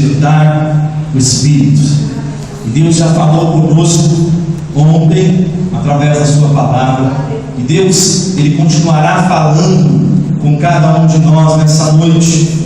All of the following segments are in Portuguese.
despertar do Espírito. E Deus já falou conosco ontem, através da sua palavra, e Deus, Ele continuará falando com cada um de nós nessa noite.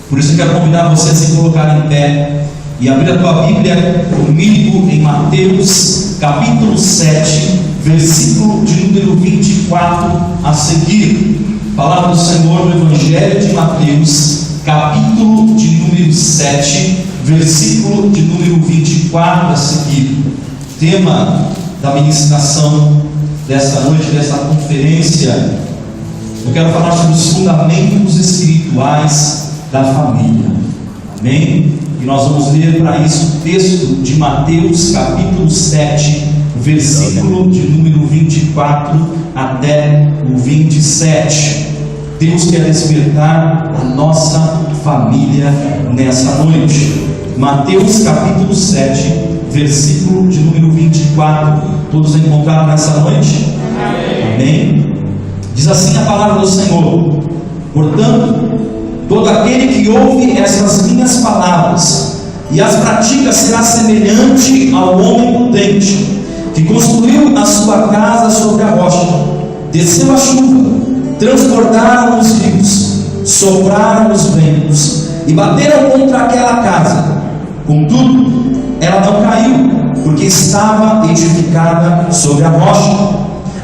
Por isso eu quero convidar você a se colocar em pé e abrir a tua Bíblia comigo em Mateus capítulo 7, versículo de número 24 a seguir. Palavra do Senhor no Evangelho de Mateus, capítulo de número 7, versículo de número 24 a seguir. Tema da ministração desta noite, desta conferência, eu quero falar sobre os fundamentos espirituais da família. Amém? E nós vamos ler para isso o texto de Mateus capítulo 7, versículo de número 24 até o 27. Deus quer despertar a nossa família nessa noite. Mateus capítulo 7, versículo de número 24. Todos encontraram nessa noite? Amém? Diz assim a palavra do Senhor: portanto, todo aquele que ouve essas minhas palavras e as pratica será semelhante ao homem prudente, que construiu a sua casa sobre a rocha. Desceu a chuva, transbordaram os rios, sopraram os ventos e bateram contra aquela casa. Contudo, ela não caiu, porque estava edificada sobre a rocha.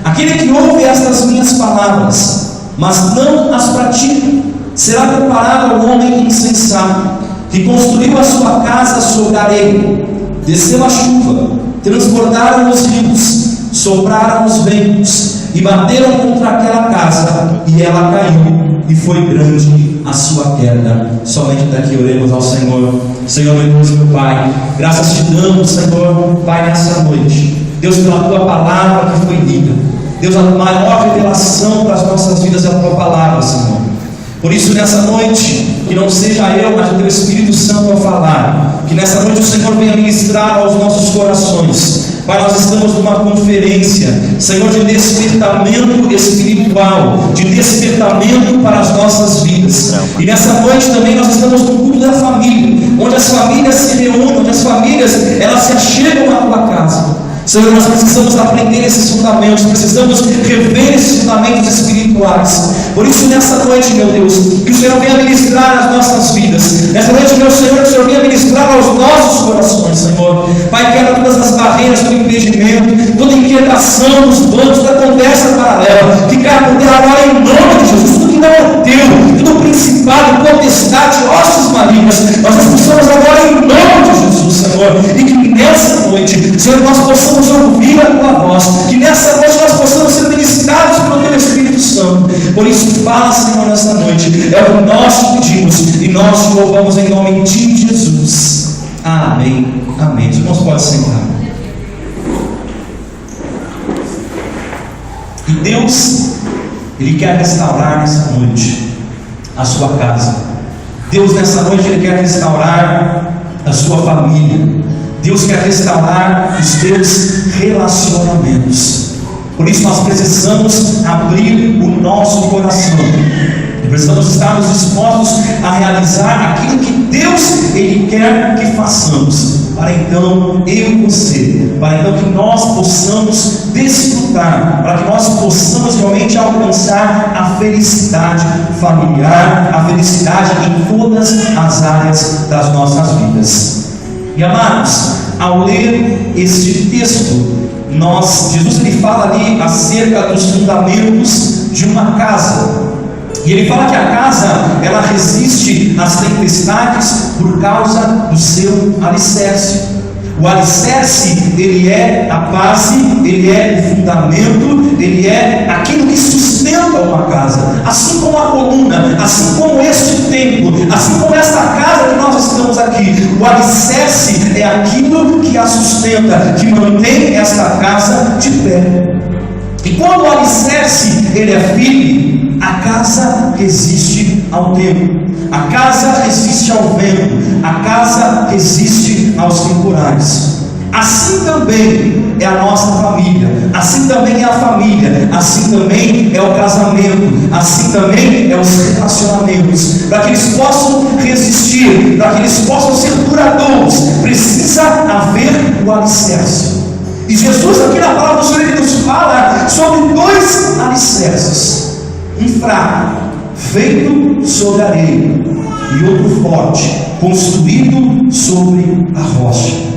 Aquele que ouve estas minhas palavras, mas não as pratica, será comparado ao homem insensato, que construiu a sua casa sobre a areia. Desceu a chuva, transbordaram os rios, sopraram os ventos e bateram contra aquela casa, e ela caiu, e foi grande a sua queda. Somente daqui oremos ao Senhor. Senhor meu Deus e meu Pai, graças te damos, Senhor, Pai, nessa noite. Deus, pela tua palavra que foi lida. Deus, a maior revelação para as nossas vidas é a tua palavra, Senhor. Por isso, nessa noite, que não seja eu, mas o teu Espírito Santo a falar. Que nessa noite o Senhor venha ministrar aos nossos corações. Pai, nós estamos numa conferência, Senhor, de despertamento espiritual, de despertamento para as nossas vidas. E nessa noite também nós estamos no culto da família, onde as famílias se reúnem, onde as famílias, elas se achegam na tua casa. Senhor, nós precisamos aprender esses fundamentos, precisamos rever esses fundamentos espirituais. Por isso, nessa noite, meu Deus, que o Senhor venha ministrar as nossas vidas. Nessa noite, meu Senhor, que o Senhor venha ministrar aos nossos corações, Senhor. Pai, quebra todas as barreiras do impedimento, toda inquietação dos planos, da conversa paralela, que caia por terra agora em nome de Jesus. Tudo que não é teu, tudo principado, potestade, ossos malignas, nós expulsamos agora em nome de Jesus, Senhor. E que nessa noite, Senhor, nós possamos ouvir a tua voz, que nessa noite nós possamos ser ministrados pelo teu Espírito Santo. Por isso, fala, Senhor, nessa noite, é o que nós te pedimos e nós te louvamos em nome de Jesus. Amém. Amém. Os irmãos podem sentar. E Deus, Ele quer restaurar nessa noite a sua casa. Deus, nessa noite, Ele quer restaurar a sua família. Deus quer restaurar os teus relacionamentos. Por isso nós precisamos abrir o nosso coração. Precisamos estarmos dispostos a realizar aquilo que Deus, Ele quer que façamos. Para então eu e você, para então que nós possamos desfrutar, para que nós possamos realmente alcançar a felicidade familiar, a felicidade em todas as áreas das nossas vidas. E amados, ao ler este texto, Jesus ele fala ali acerca dos fundamentos de uma casa. E ele fala que a casa, ela resiste às tempestades por causa do seu alicerce. O alicerce, ele é a base, ele é o fundamento, ele é aquilo que sustenta uma casa. Assim como a coluna, assim como este templo, assim como esta casa que nós estamos aqui, o alicerce é aquilo que a sustenta, que mantém esta casa de pé. E quando o alicerce ele é firme, a casa resiste ao tempo, a casa resiste ao vento, a casa resiste aos temporais. Assim também é a nossa família, assim também é a família, assim também é o casamento, assim também é os relacionamentos. Para que eles possam resistir, para que eles possam ser duradouros, precisa haver o alicerce. E Jesus aqui na palavra do Senhor, ele nos fala sobre dois alicerces: um fraco, feito sobre a areia, e outro forte, construído sobre a rocha.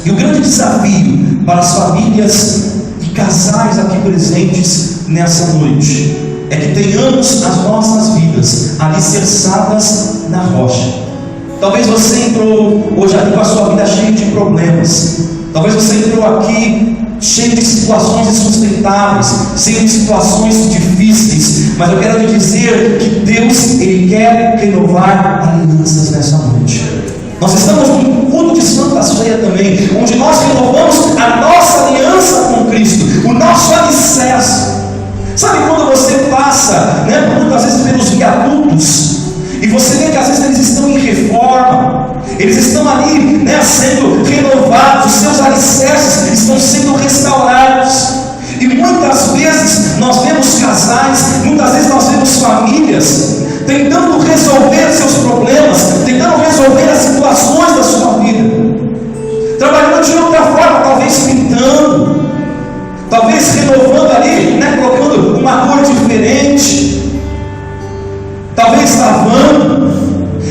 E o grande desafio para as famílias e casais aqui presentes nessa noite é que tenhamos as nossas vidas alicerçadas na rocha. Talvez você entrou hoje aqui com a sua vida cheia de problemas. Talvez você entrou aqui cheio de situações insustentáveis, cheio de situações difíceis. Mas eu quero te dizer que Deus, Ele quer renovar alianças nessa noite. Nós estamos num culto de Santa Ceia também, onde nós renovamos a nossa aliança com Cristo, o nosso alicerce. Sabe quando você passa, muitas vezes pelos viadutos, e você vê que às vezes eles estão em reforma, eles estão ali sendo renovados, os seus alicerces estão sendo restaurados. E muitas vezes nós vemos casais, muitas vezes nós vemos famílias tentando resolver seus problemas, tentando resolver as situações da sua vida, trabalhando de outra forma, talvez pintando, talvez renovando ali, colocando uma cor diferente, talvez lavando.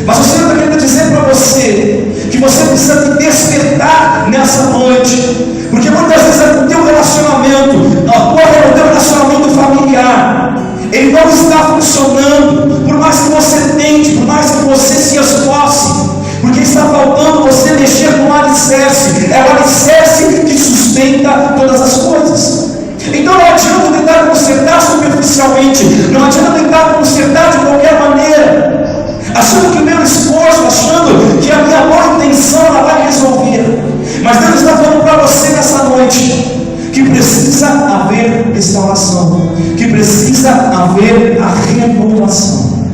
Mas o Senhor está querendo dizer para você que você precisa te despertar nessa noite, porque muitas vezes é o teu relacionamento, o teu relacionamento familiar, ele não está funcionando, por mais que você tente, por mais que você se esforce, porque está faltando você mexer com o alicerce. É o alicerce que sustenta todas as coisas. Então não adianta tentar consertar superficialmente, não adianta tentar consertar de qualquer maneira, achando que o meu esforço, achando que a minha boa intenção ela vai resolver. Mas Deus está falando para você nessa noite que precisa haver restauração, que precisa haver a renovação.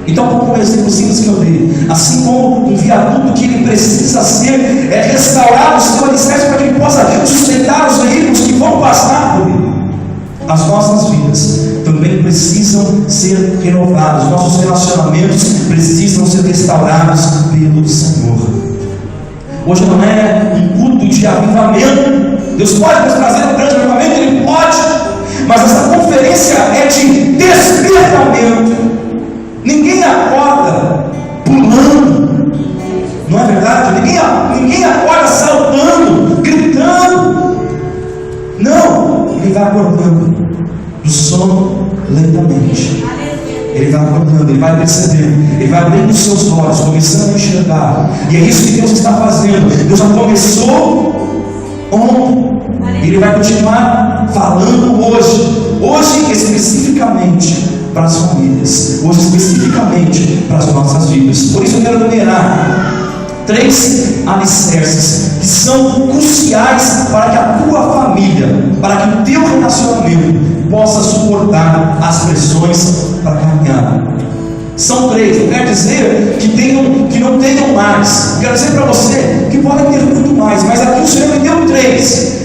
Então, como um exemplo simples que eu dei, assim como um viaduto que ele precisa ser restaurado, o seu alicerce, para que ele possa sustentar os veículos que vão passar por ele, as nossas vidas também precisam ser renovadas, nossos relacionamentos precisam ser restaurados pelo Senhor. Hoje não é um culto de avivamento. Deus pode nos trazer um grande avivamento, Ele pode, mas essa conferência é de despertamento. Ninguém acorda pulando, não é verdade? Ninguém acorda saltando, gritando. Não, ele vai acordando do sono lentamente. Ele vai acordando, ele vai percebendo, ele vai abrindo os seus olhos, começando a enxergar. E é isso que Deus está fazendo. Deus já começou ontem, e Ele vai continuar falando hoje especificamente para as famílias, hoje especificamente para as nossas vidas. Por isso eu quero numerar 3 alicerces que são cruciais para que a tua família, para que o teu relacionamento possa suportar as pressões para caminhar. São 3, não quer dizer que não tenham mais, quero dizer para você que podem ter muito mais, mas aqui o Senhor me deu 3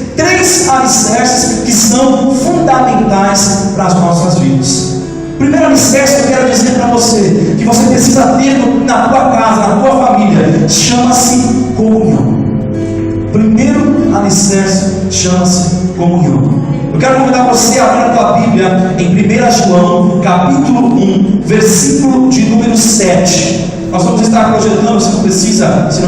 alicerces que são fundamentais para as nossas vidas. Primeiro alicerce que eu quero dizer para você, que você precisa ter na tua casa, na tua família, chama-se comunhão. Primeiro alicerce chama-se comunhão. Eu quero convidar você a abrir a tua Bíblia em 1 João, capítulo 1, versículo de número 7. Nós vamos estar projetando, se não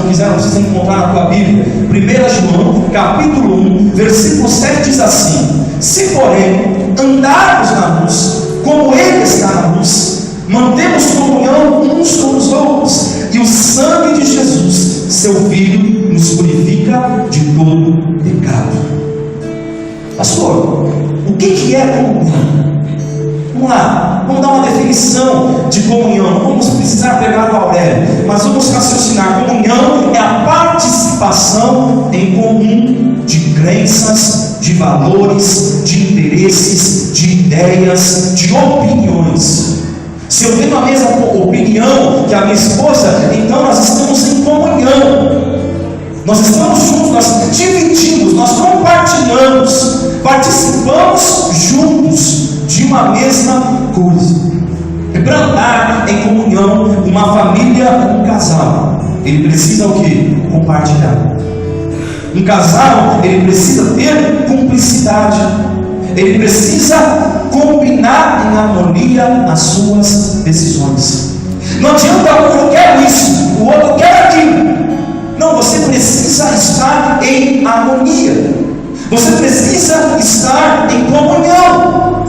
quiser, não precisa encontrar na tua Bíblia. 1 João, capítulo 1, versículo 7 diz assim: se porém andarmos na luz, como Ele está na luz, mantemos comunhão uns com os outros, e o sangue de Jesus, seu Filho, nos purifica de todo pecado. Pastor, o que é comunhão? Vamos lá, vamos dar uma definição de comunhão. Não vamos precisar pegar o Aurélio, mas vamos raciocinar. Comunhão é a participação em comum de crenças, de valores, de interesses, de ideias, de opiniões. Se eu tenho a mesma opinião que a minha esposa, então nós estamos em comunhão. Nós estamos juntos, juntos de uma mesma coisa. Para andar em comunhão, uma família, um casal, ele precisa o quê? Compartilhar. Um casal, ele precisa ter cumplicidade. Ele precisa combinar em harmonia as suas decisões. Não adianta eu quero isso, o outro quer aquilo. Não, você precisa estar em harmonia. Você precisa estar em comunhão.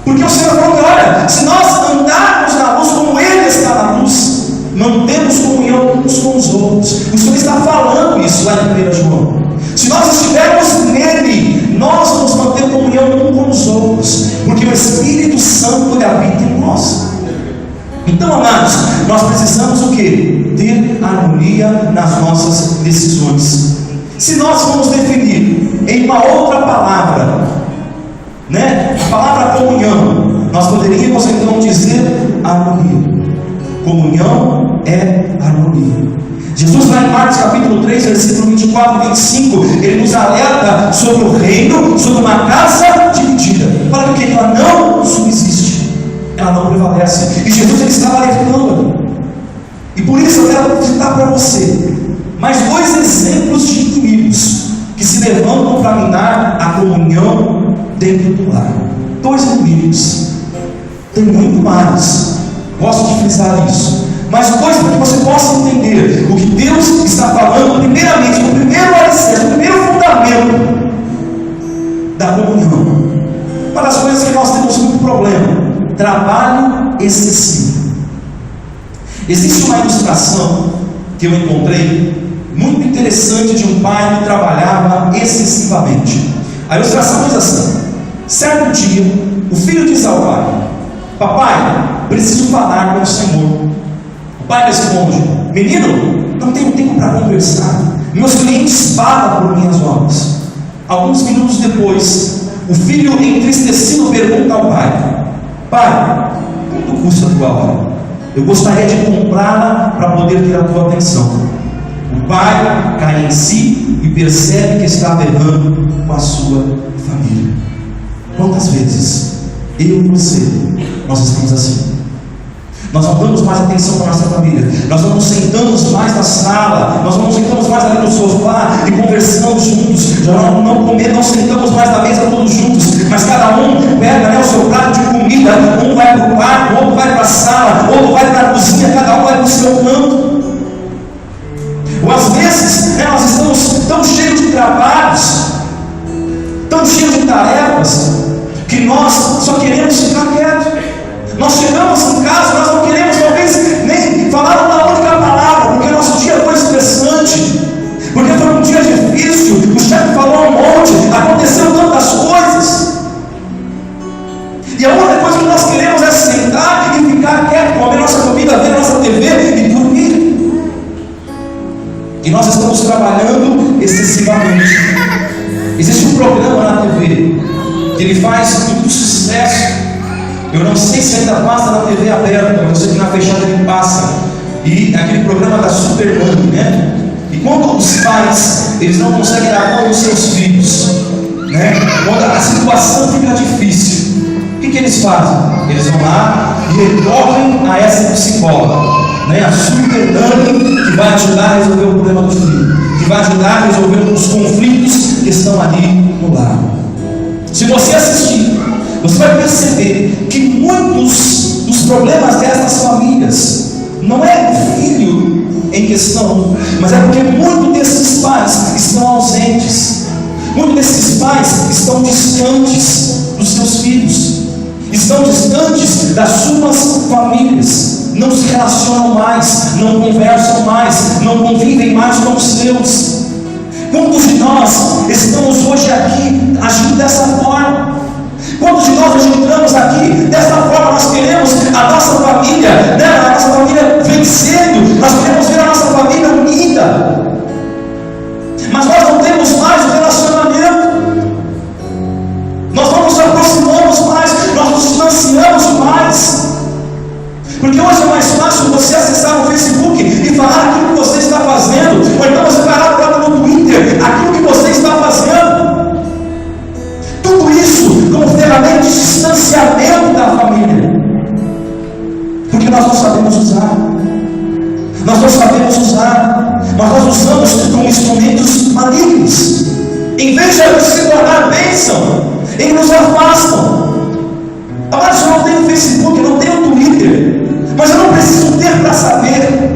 Porque o Senhor falou que, olha, se nós andarmos na luz como Ele está na luz, mantemos comunhão uns com os outros. O Senhor está falando isso lá em 1 João. Se nós estivermos nele, nós vamos manter comunhão uns com os outros, porque o Espírito Santo ele habita em nós. Então, amados, nós precisamos o quê? Ter harmonia nas nossas decisões. Se nós vamos definir em uma outra palavra, a palavra comunhão, nós poderíamos então dizer harmonia. Comunhão é harmonia. Jesus lá em Marcos capítulo 3, versículo 24 e 25, ele nos alerta sobre o reino, sobre uma casa dividida. Fala que ela não subsiste, ela não prevalece. E Jesus ele estava alertando. E por isso eu quero citar para você mais 2 exemplos de inimigos que se levantam para minar a comunhão dentro do lar. 2 inimigos. Tem muito mais. Gosto de frisar isso. Mas 2 para que você possa entender o que Deus está falando, primeiramente, no primeiro alicerce, no primeiro fundamento da comunhão. Uma das coisas que nós temos muito problema: trabalho excessivo. Existe uma ilustração que eu encontrei muito interessante de um pai que trabalhava excessivamente. A ilustração diz assim: certo dia, o filho diz ao pai: papai, preciso falar com o Senhor. O pai responde: menino, não tenho tempo para conversar. Meus clientes pagam por minhas obras. Alguns minutos depois, o filho entristecido pergunta ao pai: pai, quanto custa a tua obra? Eu gostaria de comprá-la para poder ter a tua atenção. O pai cai em si e percebe que está errando com a sua família. Quantas vezes eu e você, nós estamos assim? Nós não damos mais atenção para a nossa família. Nós não nos sentamos mais na sala. Nós não nos sentamos mais ali no sofá e conversamos juntos. Já não sentamos mais na mesa todos juntos. Mas cada um pega o seu prato de comida. Um vai para o quarto, outro vai para a sala, outro vai para a cozinha. Cada um vai para o seu canto. Ou às vezes nós estamos tão cheios de trabalhos, tão cheios de tarefas, que nós só queremos ficar quietos. Nós chegamos em casa, nós não queremos talvez nem falar uma única palavra, porque o nosso dia foi estressante, porque foi um dia difícil, o chefe falou um monte, aconteceu tantas coisas, e a única coisa que nós queremos é sentar e ficar quieto, comer nossa comida, ver nossa TV e dormir. E nós estamos trabalhando excessivamente. Existe um programa na TV que ele faz muito sucesso. Eu não sei se ainda passa na TV aberta, eu sei que na fechada ele passa. E aquele programa da Superman, E quando os pais, eles não conseguem dar conta dos seus filhos, Quando a situação fica difícil, o que eles fazem? Eles vão lá e recorrem a essa psicóloga, a Superman, que vai ajudar a resolver o problema do filho, que vai ajudar a resolver os conflitos que estão ali no lar. Se você assistir, você vai perceber que muitos dos problemas dessas famílias não é o filho em questão, mas é porque muitos desses pais estão ausentes, muitos desses pais estão distantes dos seus filhos, estão distantes das suas famílias, não se relacionam mais, não conversam mais, não convivem mais com os seus. Quantos de nós estamos hoje aqui agindo dessa forma? Quantos de nós hoje entramos aqui dessa forma? Nós queremos a nossa família, a nossa família vencendo, nós queremos ver a nossa família unida, mas nós não temos mais o relacionamento, nós não nos aproximamos mais, nós nos distanciamos mais, porque hoje é mais fácil você acessar o Facebook e falar aquilo que você está fazendo, ou então você parar agora no Twitter aquilo que você está fazendo. Tudo isso como ferramentas em nos afastam. Agora, eu não tenho Facebook, eu não tenho Twitter, mas eu não preciso ter para saber.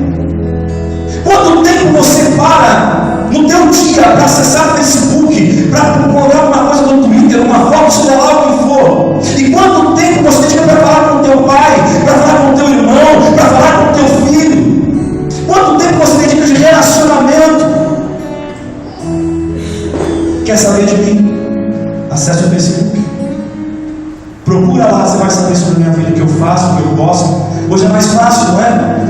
Quanto tempo você para no teu dia para acessar o Facebook, para procurar uma coisa no Twitter, uma foto, seja lá o que for? E quanto tempo você dedica para falar com o teu pai, para falar com o teu irmão, para falar com o teu filho? Quanto tempo você dedica de relacionamento? Quer saber de mim? Acesse o Facebook. Procura lá, você vai saber sobre a minha vida, o que eu faço, o que eu gosto. Hoje é mais fácil, não é?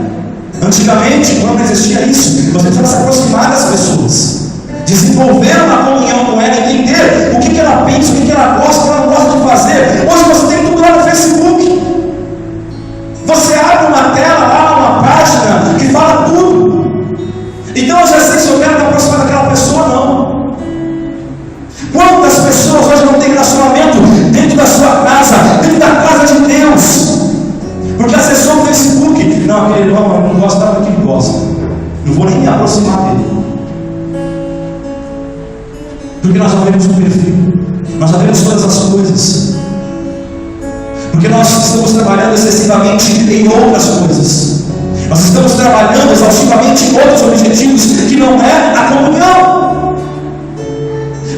Antigamente, quando não existia isso, você precisa se aproximar das pessoas, desenvolver uma comunhão com ela, entender o que ela pensa, o que ela gosta, o que ela não gosta de fazer. Hoje você tem tudo lá no Facebook. Você abre uma tela lá, uma página que fala tudo. Então eu já sei se eu quero me aproximar daquela pessoa, não. Quantas pessoas hoje não têm relacionamento dentro da sua casa, dentro da casa de Deus? Porque acessou o Facebook. Não, aquele irmão, eu não gosto nada do que ele gosta. Não vou nem me aproximar dele. Porque nós já vemos o perfil, nós já vemos todas as coisas. Porque nós estamos trabalhando excessivamente em outras coisas. Nós estamos trabalhando exaustivamente em outros objetivos que não é a comunhão.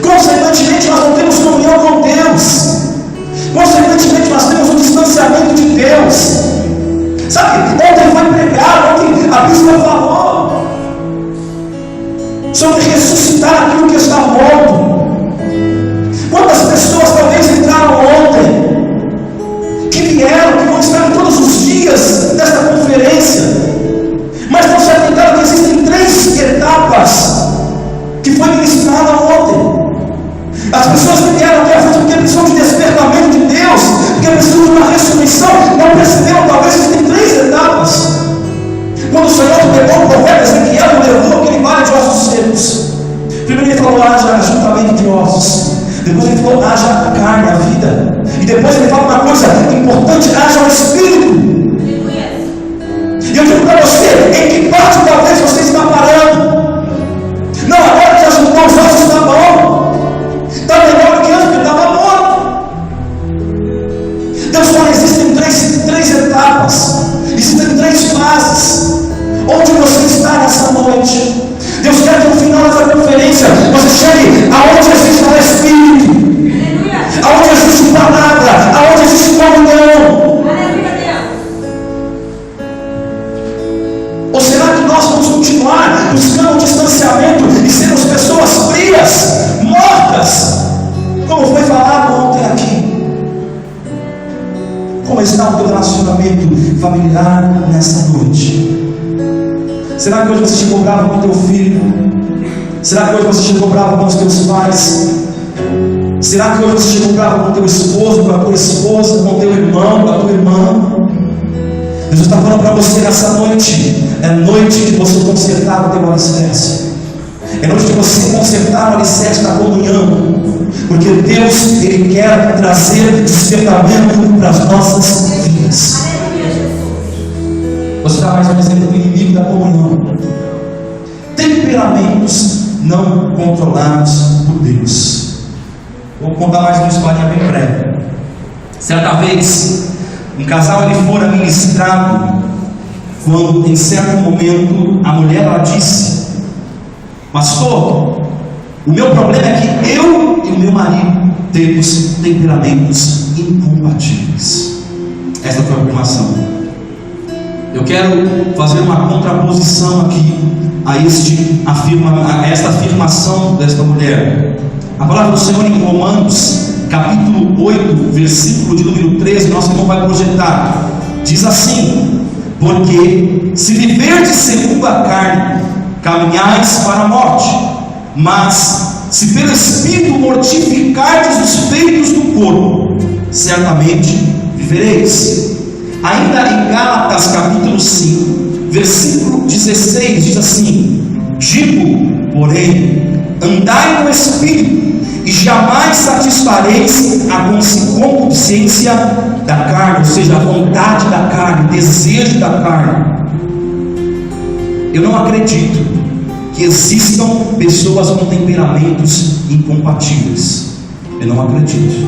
Consequentemente, nós não temos comunhão com Deus. Consequentemente, nós temos um distanciamento de Deus. Sabe, ontem foi pregado, ontem a Bíblia falou sobre ressuscitar aquilo que está morto. Quantas pessoas talvez entraram ontem, que vieram, que vão estar todos os dias desta conferência, mas não se atentaram que existem 3 etapas que foi ministrada ontem. As pessoas que vieram aqui à frente porque precisam de despertamento de Deus, porque precisam de uma ressurreição, não perceberam talvez que tem 3 etapas. Quando o Senhor levou o profeta Ezequiel, levou aquele vale de ossos secos. Primeiro ele falou, haja ajuntamento de ossos. Depois ele falou, haja carne, a vida. E depois ele fala uma coisa importante, haja o Espírito. E eu digo para você, em que parte talvez você está parando? Não, agora que já juntou os ossos, está bom. Está melhor do que antes, porque estava morto. Deus fala, existem três etapas, existem 3 fases. Onde você está nessa noite? Deus quer que no final dessa conferência você chegue aonde existe o Espírito, aonde existe palavra, aonde existe comunhão. Ou será que nós vamos continuar buscando um distanciamento e sermos pessoas frias, mortas, como foi falado ontem aqui? Como está o teu relacionamento familiar nessa noite? Será que hoje você chegou bravo com o teu filho? Será que hoje você chegou bravo com os teus pais? Será que hoje você chegou bravo com o teu esposo, com a tua esposa, com o teu irmão, com a tua irmã? Deus está falando para você nessa noite. É noite de você consertar o teu alicerce. É noite de você consertar o alicerce da comunhão. Porque Deus, Ele quer trazer despertamento para as nossas vidas. Você está mais um exemplo do inimigo da comunhão. Temperamentos não controlados por Deus. Vou contar mais uma historinha bem breve. Certa vez, um casal ele fora ministrado, quando em certo momento a mulher ela disse: pastor, o meu problema é que eu e o meu marido temos temperamentos incompatíveis. Essa foi a afirmação. Eu quero fazer uma contraposição aqui a esta afirmação desta mulher. A palavra do Senhor em Romanos, capítulo 8, versículo de número 13, nosso irmão vai projetar. Diz assim: porque se viverdes segundo a carne, caminhais para a morte, mas se pelo Espírito mortificardes os feitos do corpo, certamente vivereis. Ainda em Gálatas capítulo 5, versículo 16, diz assim: digo, porém, andai no Espírito, e jamais satisfareis a concupiscência da carne, ou seja, a vontade da carne, o desejo da carne. Eu não acredito que existam pessoas com temperamentos incompatíveis. Eu não acredito.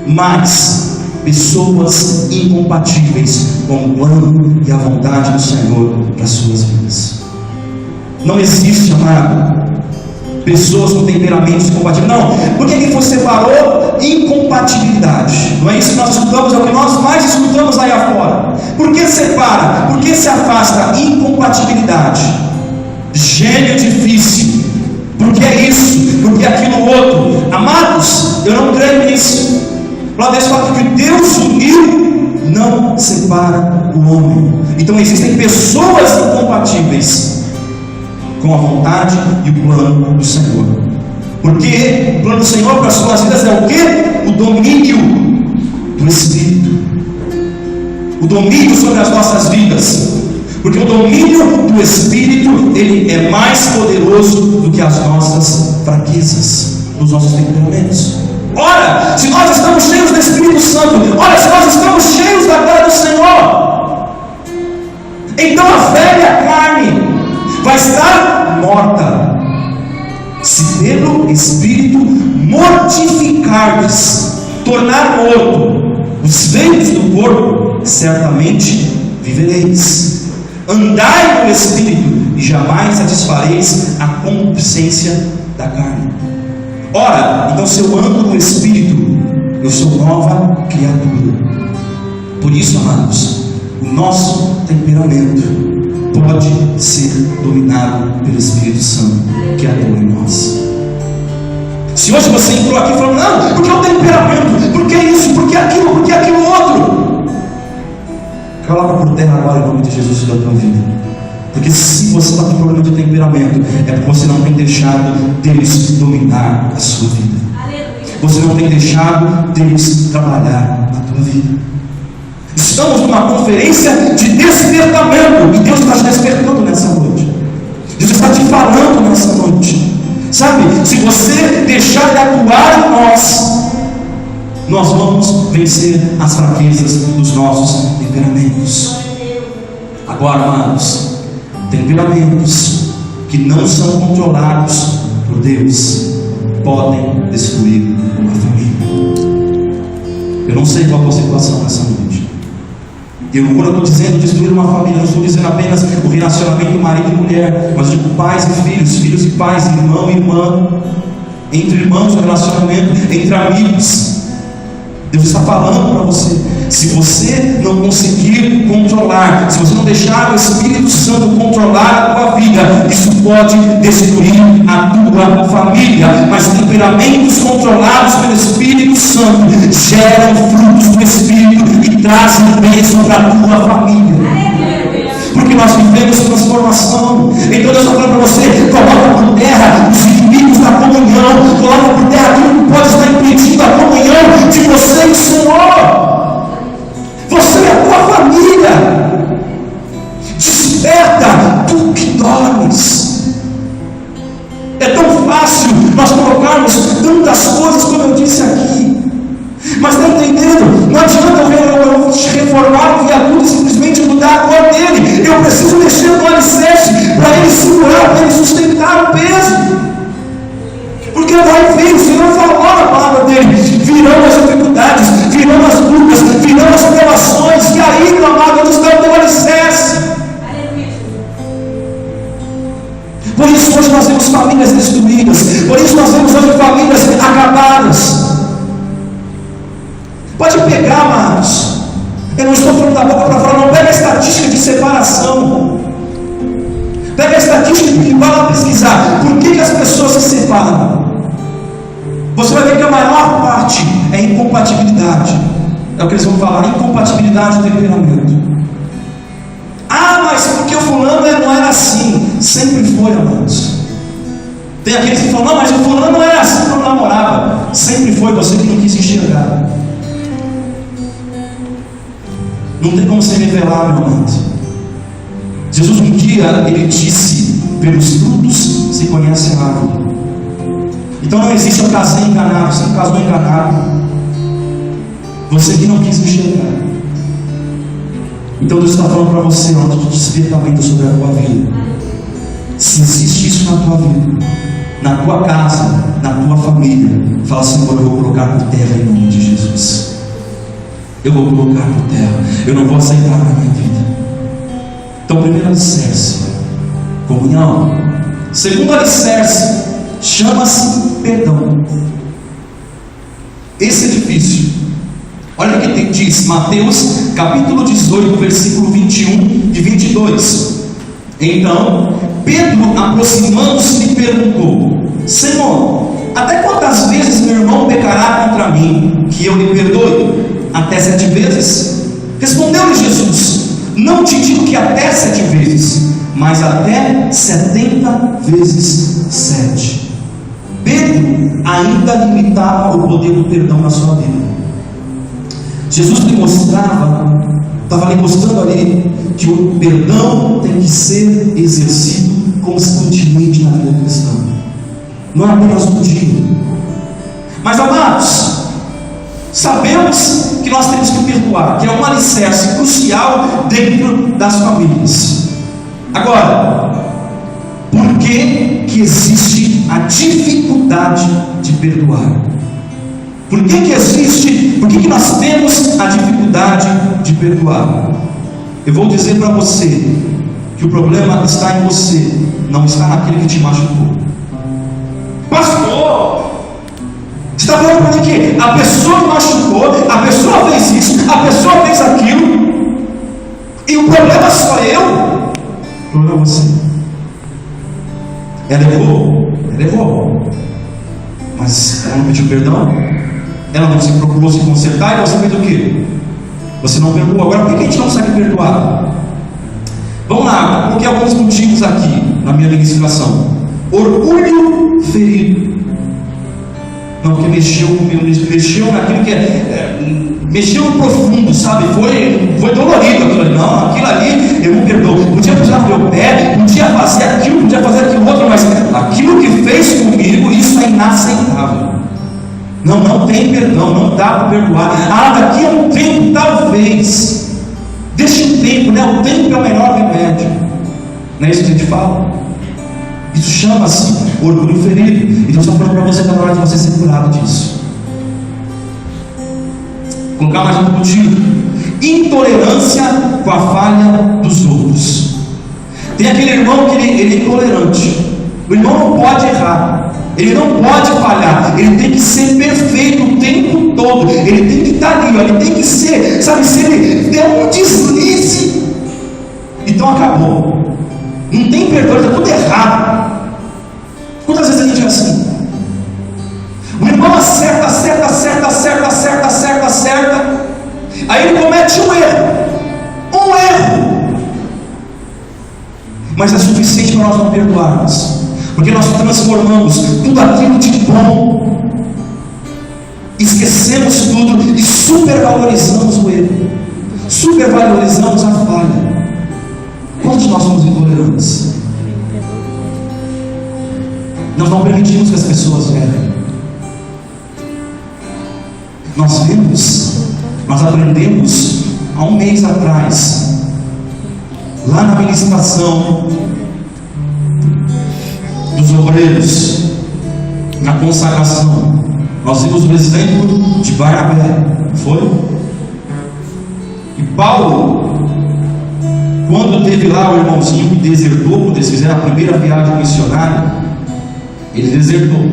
mas pessoas incompatíveis com o plano e a vontade do Senhor para as suas vidas. Não existe, amado, pessoas com temperamentos incompatíveis. Não, por que você separou? Incompatibilidade. Não é isso que nós escutamos, é o que nós mais escutamos aí afora. Por que separa? Por que se afasta? Incompatibilidade. Gênio difícil. Porque é isso, porque é aquilo outro. Amados, eu não creio nisso. Lá Deus fala que Deus uniu, não separa o homem. Então existem pessoas incompatíveis com a vontade e o plano do Senhor. Porque o plano do Senhor para as suas vidas é o quê? O domínio do Espírito. O domínio sobre as nossas vidas. Porque o domínio do Espírito, ele é mais poderoso do que as nossas fraquezas, dos nossos temperamentos. Ora, se nós estamos cheios do Espírito Santo, ora, se nós estamos cheios da glória do Senhor, então a velha carne vai estar morta. Se pelo Espírito mortificardes, tornar morto os feitos do corpo, certamente vivereis. Andai no Espírito e jamais satisfareis a concupiscência da carne. Ora, então se eu ando no Espírito, eu sou nova criatura. Por isso, amados, o nosso temperamento pode ser dominado pelo Espírito Santo que atua em nós. Se hoje você entrou aqui falando, não, porque é o temperamento, porque isso, porque aquilo outro, coloca por terra agora em nome de Jesus da tua vida. Porque se você está com problema de temperamento, é porque você não tem deixado Deus dominar a sua vida. Você não tem deixado Deus trabalhar na tua vida. Estamos numa conferência de despertamento, e Deus está te despertando nessa noite. Deus está te falando nessa noite. Sabe, se você deixar de atuar em nós vamos vencer as fraquezas dos nossos temperamentos. Agora, amados, temperamentos que não são controlados por Deus podem destruir uma família. Eu não sei qual é a situação nessa noite. Quando eu estou dizendo destruir uma família, não estou dizendo apenas o relacionamento marido e mulher, mas digo pais e filhos, filhos e pais, irmão e irmã, entre irmãos, o relacionamento, entre amigos. Deus está falando para você. Se você não conseguir controlar, se você não deixar o Espírito Santo controlar a tua vida, isso pode destruir a tua família. Mas temperamentos controlados pelo Espírito Santo geram frutos do Espírito e trazem bênção para a tua família. Porque nós vivemos transformação. Então Deus está falando para você: coloca por terra os inimigos da comunhão, coloca por terra aquilo que pode estar impedindo a comunhão de você e o Senhor. Você e a tua família. Desperta, tu que dormes. É tão fácil nós colocarmos tantas coisas, como eu disse aqui. Mas está entendendo? Não adianta eu reformar o viaduto e simplesmente mudar a cor dele. Eu preciso mexer no alicerce para ele segurar, para ele sustentar o peso. Porque vai vir, o Senhor falou na palavra dele: virão as dificuldades, virão as lutas, virão as provações. E aí, meu amado, onde está o teu alicerce? Por isso hoje nós vemos famílias destruídas. Por isso nós vemos hoje famílias acabadas. Pode pegar, amados. Eu não estou falando da boca para fora, não. Pega a estatística de separação. Pega a estatística e vai lá pesquisar. Por que as pessoas se separam? Você vai ver que a maior parte é incompatibilidade. É o que eles vão falar: incompatibilidade do temperamento. Ah, mas porque o fulano não era assim. Sempre foi, amados. Tem aqueles que falam: não, mas o fulano não era assim quando namorava. Sempre foi, você que não quis enxergar. Não tem como se revelar, meu amado. Jesus um dia, ele disse: pelos frutos se conhece a árvore. Então não existe eu casei enganado, você casou enganado. Você que não quis enxergar. Então Deus está falando para você, ó, de despertamento sobre a tua vida. Se existe isso na tua vida, na tua casa, na tua família. Fala: Senhor, eu vou colocar por terra em nome de Jesus. Eu vou colocar por terra. Eu não vou aceitar na minha vida. Então, primeiro alicerce, comunhão. Segundo alicerce, chama-se perdão. Esse é difícil. Olha o que diz Mateus capítulo 18, versículo 21 e 22. Então Pedro, aproximando-se, lhe perguntou: Senhor, até quantas vezes meu irmão pecará contra mim, que eu lhe perdoe? Até 7 vezes? Respondeu-lhe Jesus: não te digo que até 7 vezes, mas até 70 vezes 7. Pedro ainda limitava o poder do perdão na sua vida. Jesus lhe mostrava, estava lhe mostrando ali, que o perdão tem que ser exercido constantemente na vida cristã, não é apenas um dia. Mas, amados, sabemos que nós temos que perdoar, que é um alicerce crucial dentro das famílias. Agora, por que existe a dificuldade de perdoar? Por que existe? Por que nós temos a dificuldade de perdoar? Eu vou dizer para você que o problema está em você, não está naquele que te machucou. Pastor, você está falando para mim que a pessoa me machucou, a pessoa fez isso, a pessoa fez aquilo, e o problema sou eu? O problema é você. Ela errou, mas ela não pediu perdão, ela não se procurou se consertar, e você fez o quê? Você não perdoou. Agora, por que a gente não consegue perdoar? Vamos lá, coloquei alguns motivos aqui na minha ministração. Orgulho ferido. Não, porque mexeu comigo, mexeu naquilo que mexeu no profundo, sabe? Foi dolorido aquilo ali. Não, aquilo ali eu não perdoo. Podia pisar no meu pé, podia fazer aquilo outro, mas aquilo que fez comigo, isso é inaceitável. Não tem perdão, não dá para perdoar. Daqui a um tempo, talvez. Deixa o tempo, né? O tempo é o melhor remédio. Não é isso que a gente fala? Isso chama-se orgulho ferido. Então, estou falando para você que é hora de você ser curado disso. Colocar mais um motivo: intolerância com a falha dos outros. Tem aquele irmão que ele é intolerante. O irmão não pode errar, ele não pode falhar, ele tem que ser perfeito o tempo todo, ele tem que estar ali, ele tem que ser, sabe, se ele der um deslize, então acabou, não tem perdão, está tudo errado. Quantas vezes a gente é assim? O irmão acerta, aí ele comete um erro, mas é suficiente para nós não perdoarmos. Porque nós transformamos tudo aquilo de bom, esquecemos tudo e supervalorizamos o erro, supervalorizamos a falha. Quantos de nós somos intolerantes? Nós não permitimos que as pessoas errem. Nós aprendemos há um mês atrás, lá na ministração dos obreiros, na consagração, nós vimos o exemplo de Barnabé, foi? E Paulo, quando teve lá o irmãozinho que desertou, quando eles fizeram a primeira viagem missionária, ele desertou.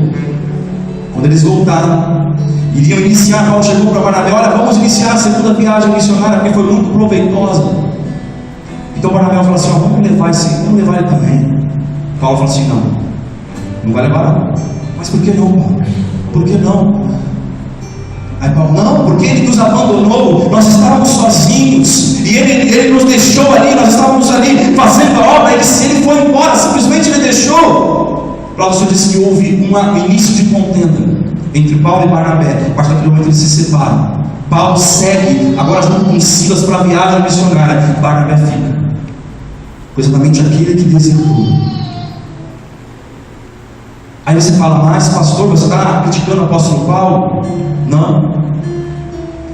Quando eles voltaram, iriam iniciar, Paulo chegou para Barnabé: olha, vamos iniciar a segunda viagem missionária, porque foi muito proveitosa. Então Barnabé falou assim: vamos levar ele também. Paulo falou assim: não vai levar não. Mas por que não, Paulo? Por que não? Aí Paulo: não, porque ele nos abandonou, nós estávamos sozinhos, e ele nos deixou ali, nós estávamos ali fazendo a obra, ele foi embora, simplesmente ele deixou. Paulo só disse que houve um início de contenda entre Paulo e Barnabé. A partir daquele momento eles se separam. Paulo segue agora junto com Silas para a viagem missionária, Barnabé fica. Foi exatamente aquele que desertou. Aí você fala: mas pastor, você está criticando o apóstolo Paulo? Não.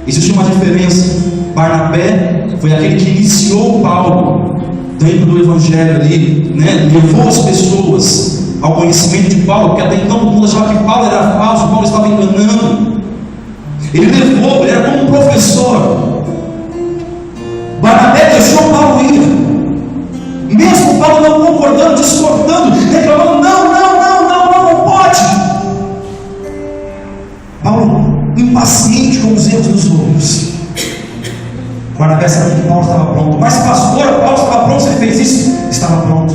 Existe uma diferença. Barnabé foi aquele que iniciou Paulo dentro do evangelho ali, né? Levou as pessoas ao conhecimento de Paulo, porque até então todo mundo achava que Paulo era falso, Paulo estava enganando. Ele levou, ele era como um professor. Barnabé deixou Paulo ir. Mesmo Paulo não concordando, discordando, reclamando, não pode. Paulo, impaciente com os erros dos outros. Barnabé sabia que Paulo estava pronto. Mas pastor, Paulo estava pronto, se ele fez isso, estava pronto.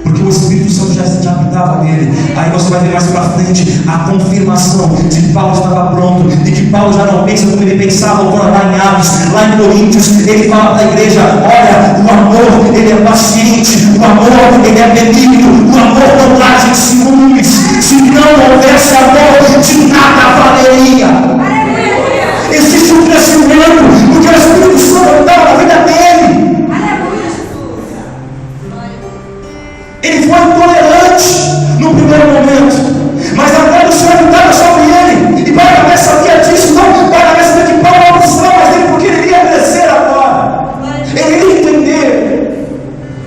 Porque o Espírito Santo já habitava nele. Aí você vai ver mais para frente a confirmação de que Paulo estava pronto, de que Paulo já não pensa como ele pensava lá em Atos, lá em Coríntios. Ele fala para a igreja: olha, o amor ele é paciente, o amor ele é benigno, o amor não traz ciúmes. Se não houvesse amor, de nada valeria. Existe um crescimento, porque o Espírito Santo estava na vida dele. Ele foi intolerante no primeiro momento, mas agora o Senhor estava sobre ele, e Barnabé sabia disso. Não, Barnabé sabia que Paulo não precisava mais dele, porque ele iria crescer agora. Ele iria entender.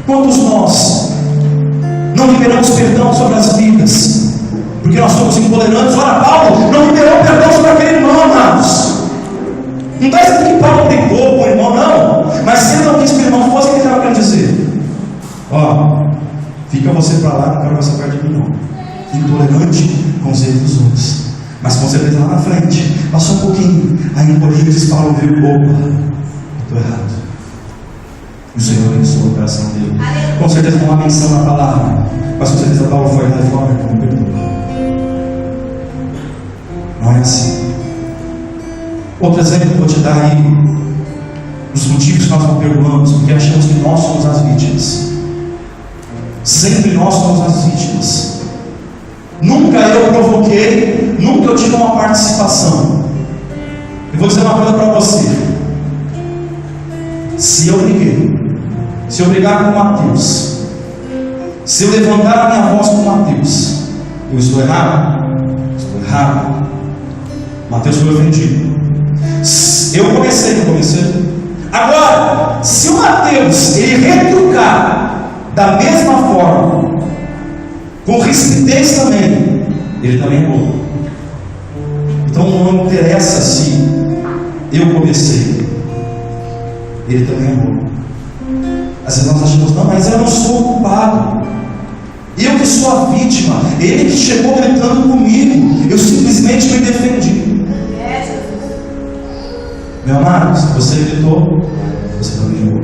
Quantos nós não liberamos perdão sobre as vidas, porque nós somos intolerantes? Ora, Paulo não liberou perdão sobre aquele irmão, amados. Não está dizendo que Paulo brigou com o irmão, não, mas se ele não quis que o irmão fosse, o que ele estava querendo dizer? Fica você para lá, não quero você perto de mim, não. Intolerante com os erros dos outros, mas com certeza lá na frente, passou um pouquinho, aí em Coríntios Paulo viu: opa, estou errado. E o Senhor abençoou o coração dele. Com certeza tem uma menção na palavra, mas com certeza Paulo foi lá e falou: não perdoa. Não é assim. Outro exemplo que eu vou te dar aí, dos motivos que nós não perdoamos, porque achamos que nós somos as vítimas. Sempre nós somos as vítimas. Nunca eu provoquei, nunca eu tive uma participação. Eu vou dizer uma coisa para você: se eu briguei, se eu brigar com o Mateus, se eu levantar a minha voz com o Mateus, eu estou errado? Estou errado. Mateus foi ofendido. Eu comecei, não comecei? Agora, se o Mateus ele retrucar da mesma forma, com rispidez também, ele também errou. Então não interessa se eu comecei, ele também errou. Às vezes nós achamos: não, mas eu não sou o culpado, eu que sou a vítima, ele que chegou gritando comigo, eu simplesmente me defendi. Meu amado, se você gritou, você também errou.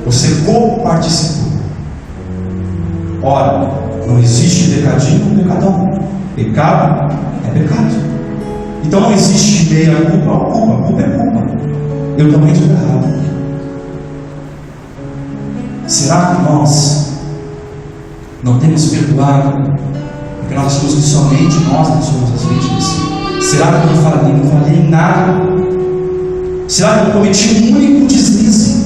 Você co-participou. Ora, não existe pecadinho ou pecadão. Pecado é pecado. Então não existe meia culpa. Culpa é culpa. Eu também estou errado. Será que nós não temos perdoado porque nós achamos que somente nós não somos as vítimas? Será que eu não falei em nada? Será que eu cometi um único deslize?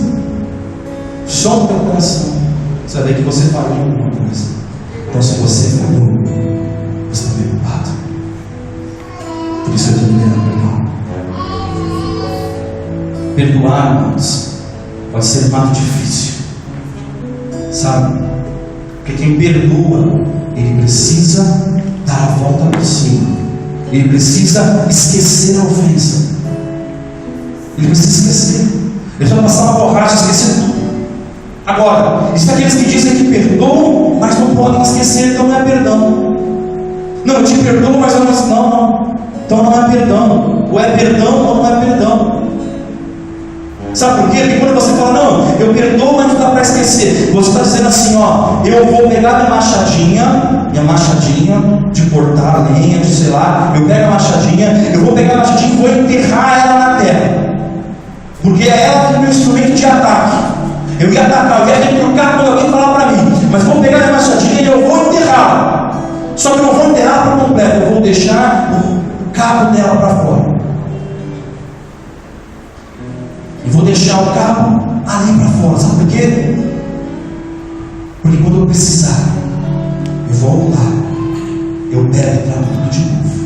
Só no teu coração saber que você falhou em alguma coisa. Então, se você falhou, você também é culpado. Por isso eu estou liberando perdão. Perdoar, irmãos, pode ser muito difícil, sabe? Porque quem perdoa, ele precisa dar a volta por cima. Ele precisa esquecer a ofensa. Ele precisa esquecer. Ele vai passar uma borracha, esquecer tudo. Agora, existem aqueles que dizem que perdoam, mas não podem esquecer, então não é perdão. Não, eu te perdoo, mas eu não. Não. Então não é perdão. Ou é perdão ou não é perdão. Sabe por quê? Porque quando você fala: não, eu perdoo, mas não dá para esquecer, você está dizendo assim: eu vou pegar minha machadinha de cortar lenha, de sei lá, eu pego a machadinha, eu vou pegar a machadinha e vou enterrar ela na terra, porque é ela que é o meu instrumento de ataque. Eu ia atacar, eu ia retrucar quando alguém falar para mim, mas vou pegar a machadinha e eu vou enterrá-la. Só que eu não vou enterrar por completo, eu vou deixar o cabo dela para fora. E vou deixar o cabo ali para fora. Sabe por quê? Porque quando eu precisar, eu volto lá, eu pego e trago tudo de novo,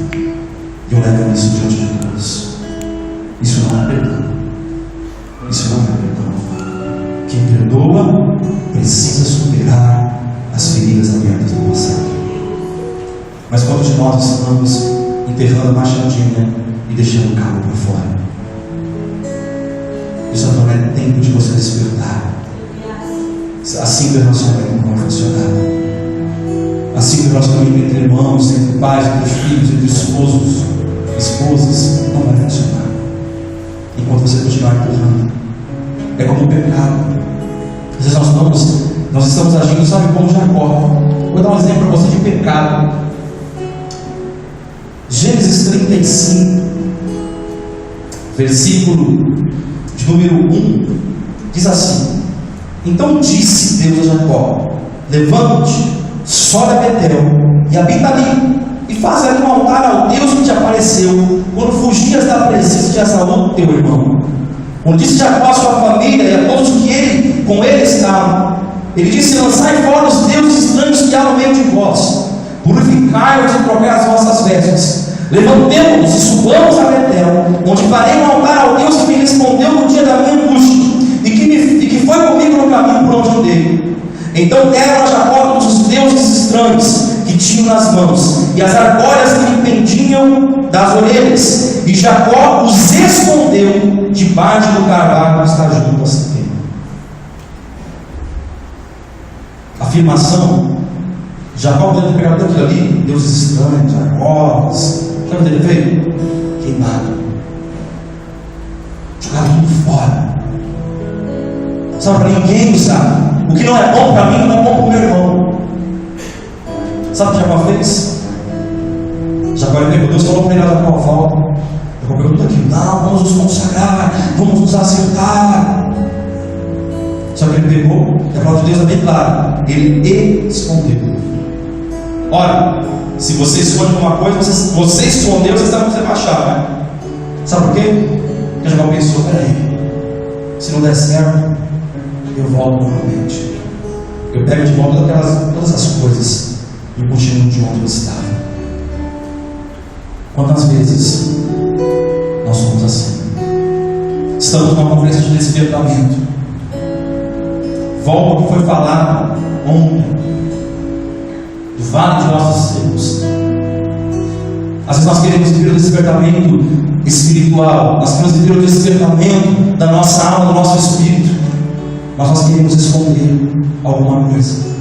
e eu levo isso diante de Deus. Isso não é perdão. Isso não é perdão. Quem perdoa precisa superar as feridas. nós estamos enterrando a machadinha e deixando o cabo para fora. Isso não é tempo de você despertar. Assim que o relacionamento não vai funcionar. Assim que o relacionamento entre irmãos, entre pais, entre filhos, entre esposas, não vai funcionar enquanto você continuar empurrando. É como o pecado. Às vezes nós estamos agindo, sabe, como Jacó. Vou dar um exemplo para você de pecado. Gênesis 35, versículo de número 1, diz assim: Então disse Deus a Jacó: Levante, sobe a Betel e habita ali, e faz ali um altar ao Deus que te apareceu quando fugias da presença de Esaú, teu irmão. Quando disse Jacó a sua família e a todos que com ele estavam, ele disse: Lançai fora os deuses estranhos que há no meio de vós, purificai-vos e trocai as vossas vestes. Levantemo-nos e subamos a Betel, onde farei um altar ao Deus que me respondeu no dia da minha angústia, e que foi comigo no caminho por onde andei. Então deram a Jacó todos os deuses estranhos que tinham nas mãos, e as argórias que lhe pendiam das orelhas, e Jacó os escondeu debaixo do carvalho que está junto a Siquém. Afirmação: Jacó deve ter pegado aquilo ali, deuses estranhos, argórias. Sabe onde ele veio? Queimado. Jogado tudo fora. Sabe, para ninguém, sabe? O que não é bom para mim não é bom para o meu irmão. Sabe o que Jacó fez? Jacó pegou, Deus falou para ele: Jacó, volta. Jacó pegou tudo aquilo. Não, vamos nos consagrar, vamos nos acertar. Só que ele pegou, e a palavra de Deus é bem clara: ele escondeu. Olha, se você esconde alguma coisa, você escondeu, você sabe que você vai achar, né? Sabe por quê? Porque Jacó pensou: peraí, se não der certo, eu volto novamente. Eu pego de volta todas as coisas e continuo de onde eu estava. Quantas vezes nós somos assim? Estamos numa conferência de despertamento. Volta ao que foi falado ontem, do vale de nossos erros. Às vezes nós queremos viver o despertamento espiritual, nós queremos viver o despertamento da nossa alma, do nosso espírito, mas nós queremos esconder alguma coisa.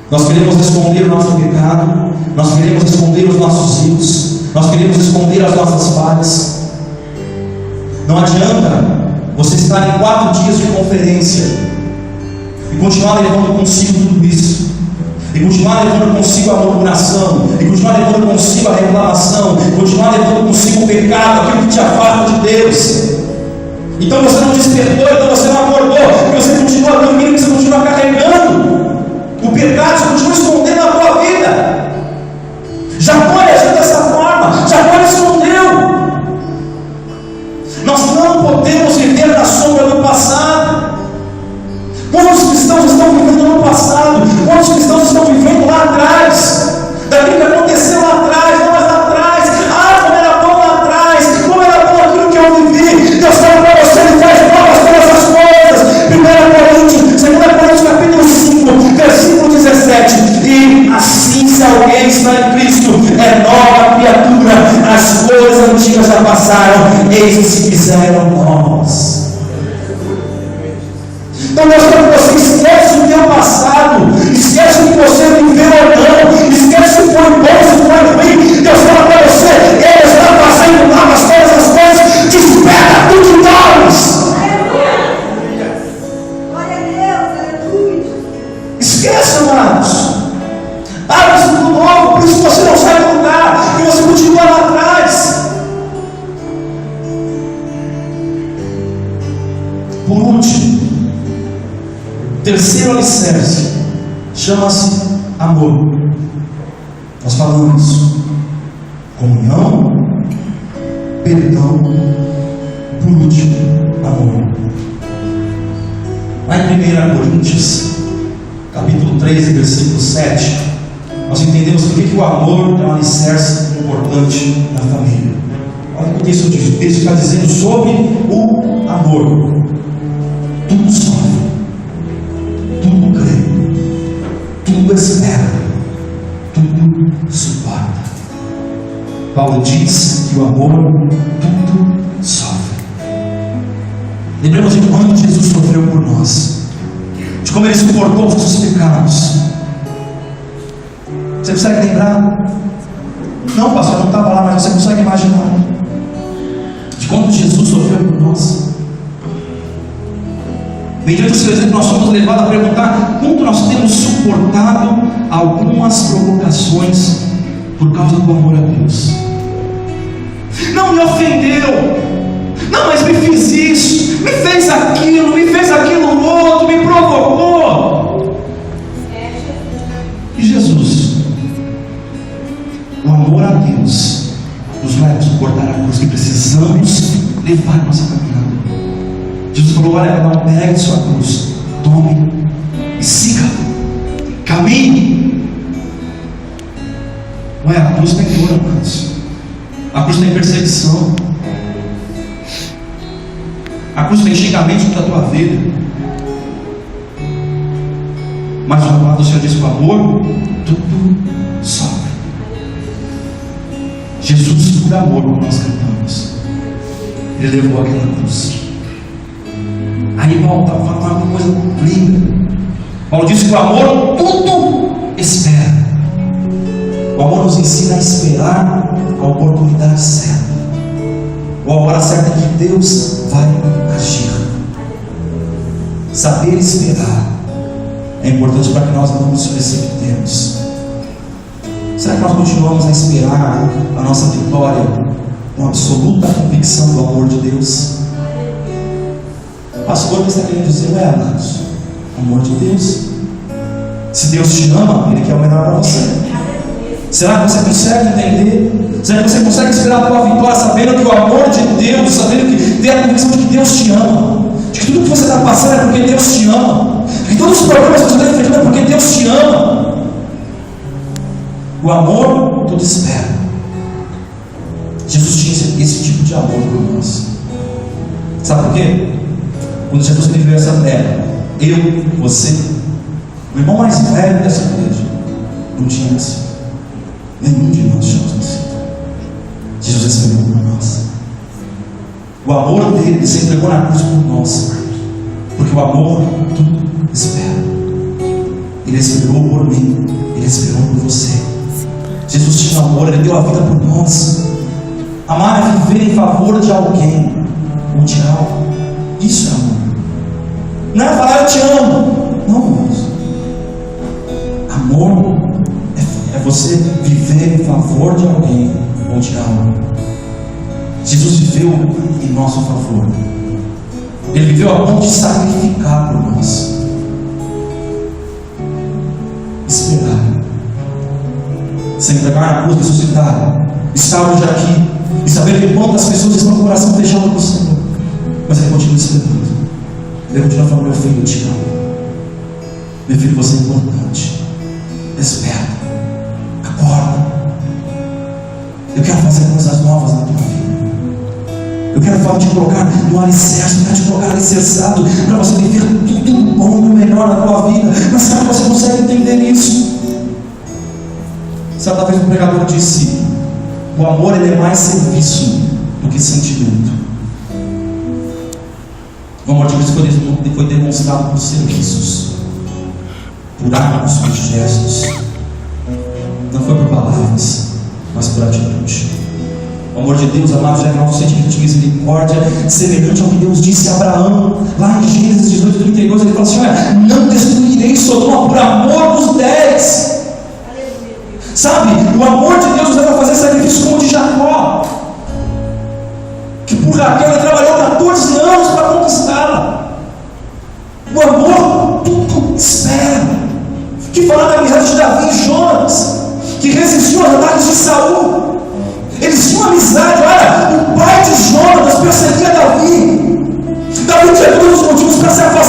Nós queremos esconder o nosso pecado, nós queremos esconder os nossos erros, nós queremos esconder as nossas falhas. Não adianta você estar em 4 dias de conferência e continuar levando consigo tudo isso, e continuar levando consigo a murmuração, e continuar levando consigo a reclamação, e continuar levando consigo o pecado, aquilo que te afasta de Deus. Então você não despertou, então você não acordou, porque você continua dormindo, você continua carregando o pecado, você continua escondendo a tua vida. Jacó agiu dessa forma, Jacó escondeu. Nós não podemos viver na sombra do passado. Quantos cristãos estão vivendo no passado? Quantos cristãos estão vivendo lá atrás? Daquilo que aconteceu lá atrás, não mais lá atrás. Ah, como era bom lá atrás, como era bom aquilo que eu vivi. Deus fala para você, Ele faz novas todas as coisas. 2 Coríntios capítulo 5, versículo 17. E assim, se alguém está em Cristo, é nova criatura. As coisas antigas já passaram, eis que se fizeram novas. Então Deus quer que você esquece o teu passado, esquece o que você viveu ou não, esquece se foi bom, se foi ruim. Deus fala para você: Ele está fazendo novas todas as coisas, desperta tudo de novos. Glória a Deus, aleluia. Esquece, amados. Abre tudo novo, por isso você não sai do lugar, e você continua lá atrás. Por último, terceiro alicerce chama-se amor. Nós falamos comunhão, perdão, por último, amor. Lá em 1 Coríntios, capítulo 13, versículo 7, nós entendemos por que o amor é um alicerce importante na família. Olha o que o texto diz. O texto está dizendo sobre o amor: tudo sofre, tudo crê, tudo espera, tudo suporta. Paulo diz que o amor tudo sofre. Lembremos de quando Jesus sofreu por nós, de como Ele suportou os nossos pecados. Você consegue lembrar? Não, pastor, não estava lá, mas você consegue imaginar de quando Jesus sofreu por nós. Mediante o seu exemplo, nós somos levados a perguntar quanto nós temos suportado algumas provocações por causa do amor a Deus. Não me ofendeu, não, mas me fiz isso, me fez aquilo outro, me provocou. E Jesus, o amor a Deus nos leva a suportar a cruz que precisamos levar a nossa caminhada. Jesus falou: olha, não pegue sua cruz, tome e siga, caminhe. Não é, a cruz tem dor, amados. A cruz tem perseguição. A cruz tem xingamento da tua vida. Mas o amado do Senhor diz: o amor tudo sofre. Jesus, por amor, como nós cantamos, Ele levou aquela cruz. Aí Paulo está falando uma coisa linda. Paulo diz que o amor tudo espera. O amor nos ensina a esperar a oportunidade certa, ou a hora certa que Deus vai agir. Saber esperar é importante para que nós não nos precipitemos. Será que nós continuamos a esperar a nossa vitória com absoluta convicção do amor de Deus? Pastor, o que está querendo dizer? Amados, o amor de Deus. Se Deus te ama, Ele quer o melhor para você. Será que você consegue entender? Será que você consegue esperar a tua vitória sabendo que o amor de Deus, sabendo que tem a convicção de que Deus te ama, de que tudo que você está passando é porque Deus te ama, de que todos os problemas que você está enfrentando é porque Deus te ama? O amor tudo espera. Jesus tinha esse tipo de amor por nós. Sabe por quê? Quando Jesus viveu essa terra, eu, você, o irmão mais velho dessa igreja, não tinha nascido. Nenhum de nós tínhamos nascido. Jesus esperou por nós. O amor dele se entregou na cruz por nós, porque o amor tudo espera. Ele esperou por mim, Ele esperou por você. Jesus tinha amor, Ele deu a vida por nós. Amar é viver em favor de alguém ou de algo. Isso é amor. Não é falar eu te amo. Não, irmãos. Amor é você viver em favor de alguém ou de algo. Jesus viveu em nosso favor. Ele viveu a ponto de sacrificar por nós. Esperar. Se entregar na cruz, ressuscitar. Estar hoje aqui e saber que quantas pessoas estão com o coração fechado para o Senhor, mas Ele continua esperando. Ele continua falando: meu filho, eu te amo. Meu filho, você é importante. Desperta. Acorda. Eu quero fazer coisas novas na tua vida. Eu quero te colocar no alicerce. Eu quero te colocar alicerçado para você viver tudo bom e melhor na tua vida. Mas será que você consegue entender isso? Certa vez um pregador disse: o amor ele é mais serviço do que sentimento. O amor de Cristo foi demonstrado por serviços, por atos, por gestos. Não foi por palavras, mas por atitude. O amor de Deus, amados, é nosso sentimento de misericórdia, semelhante ao que Deus disse a Abraão, lá em Gênesis 18:32. Ele fala assim: olha, não destruirei Sodoma por amor dos 10. Sabe, o amor de Deus nos leva a fazer sacrifício como o de Jacó, que por Raquel ele trabalhou 14 anos para conquistá-la. O amor tudo espera. Que falar da amizade de Davi e Jonas, que resistiu aos ataques de Saul. Eles tinham amizade. Olha, o pai de Jonas perseguia Davi. Davi tinha todos os motivos para se afastar